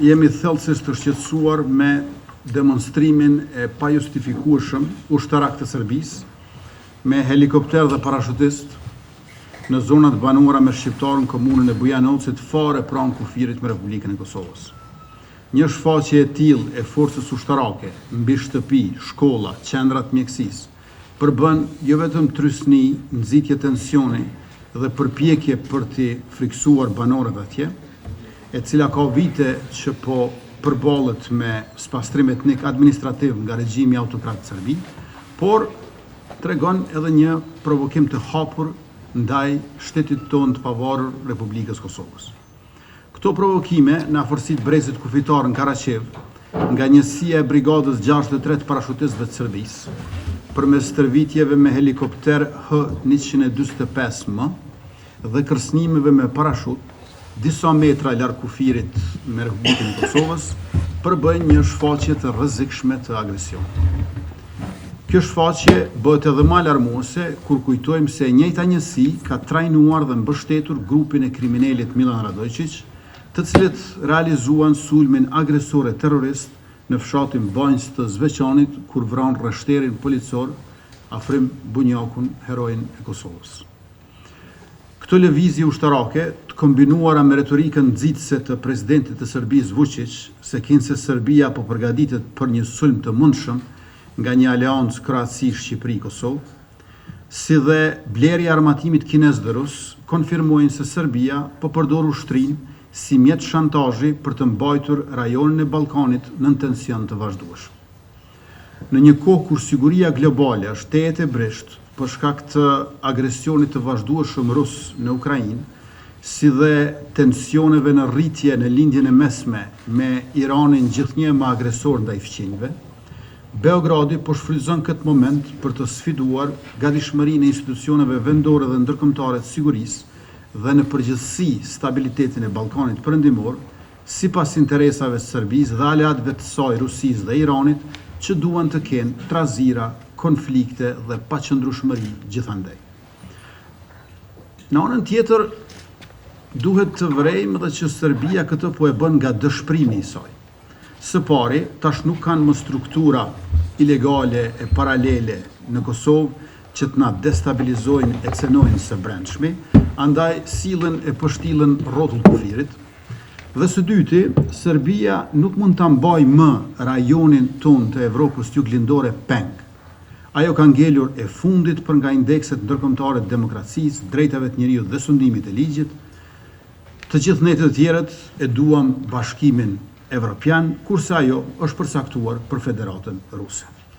jemi thellësisht të shqetësuar me demonstrimin e pajustifikueshëm ushtarak të Serbisë me helikopter dhe parashutist në zonat banuara me shqiptarë në komunën e Bujanovcit fare pranë kufirit me Republikën e Kosovës. Një shfaqje e tillë e forcës ushtarake mbi shtëpi, shkolla, qendrat mjekësisë përbën jo vetëm trysni, nxitje tensioni dhe përpjekje për t'i friksuar banorët atje, e cila ka vite që po përballet me spastrim etnik administrativ nga regjimi autokrat i Serbisë, por tregon edhe një provokim të hapur ndaj shtetit tonë të pavarur Republikës Kosovës. Këto provokime në afërsitë brezit kufitar në Karaçev, nga njësia e brigadës 63 të parashutistëve të Serbisë, përmes stërvitjeve me helikopter H-145M dhe kërcënimeve me parashut, disa metra larg kufirit me Republikën e Kosovës, përbën një shfaqje të rrezikshme të agresionit. Kjo shfaqje bëhet edhe më alarmuese kur kujtojmë se e njëjta njësi ka trajnuar dhe mbështetur grupin e kriminalit Milan Radojčić, të cilët realizuan sulmin agresor e terrorist në fshatin Banjës të Zveçanit kur vranë rreshterin policor afrim Bunjakun, heroin e Kosovës. Këto lëvizje ushtarake, të kombinuara me retorikën nxitëse të presidentit të Serbisë Vučić, se kinse Serbia po përgatitet për një sulm të mundshëm nga një aleancë krahasisht Shqipëri-Kosovë, si dhe blerja e armatimit kinez dhe rus, konfirmojnë se Serbia po përdor ushtrinë si mjet shantazhi për të mbajtur rajonin e Ballkanit në tension të vazhdueshëm. Në një kohë kur siguria globale është tejet e brisht për shkak të agresionit të vazhdueshëm rus në Ukrainë, si dhe tensioneve në rritje në lindjen e mesme me Iranin gjithnjë më agresor ndaj fqinjve, Beogradi po shfrytëzon këtë moment për të sfiduar gatishmërinë e institucioneve vendore dhe ndërkombëtare të sigurisë dhe në përgjithësi stabilitetin e Ballkanit perëndimor, sipas interesave të Serbisë dhe aleatëve të saj Rusisë dhe Iranit, që duan të kenë trazira, konflikte dhe paqëndrueshmëri gjithandej. Në anën tjetër, duhet të vrejmë dhe që Serbia këtë po e bën nga dëshpërimi i saj. Së pari, tash nuk kanë më struktura ilegale e paralele në Kosovë që të na destabilizojnë e cenojnë së brendshmi, andaj sillen e pështillen rrotull kufirit. Dhe së dyti, Serbia nuk mund ta mbajë më rajonin tonë të Evropës juglindore peng. Ajo ka ngelur e fundit për nga indekset ndërkombëtare të demokracisë, drejtave të njerëzit dhe sundimit të ligjit. Të gjithë ne të tjerët e duam bashkimin evropian, kurse ajo është përcaktuar për Federatën Ruse.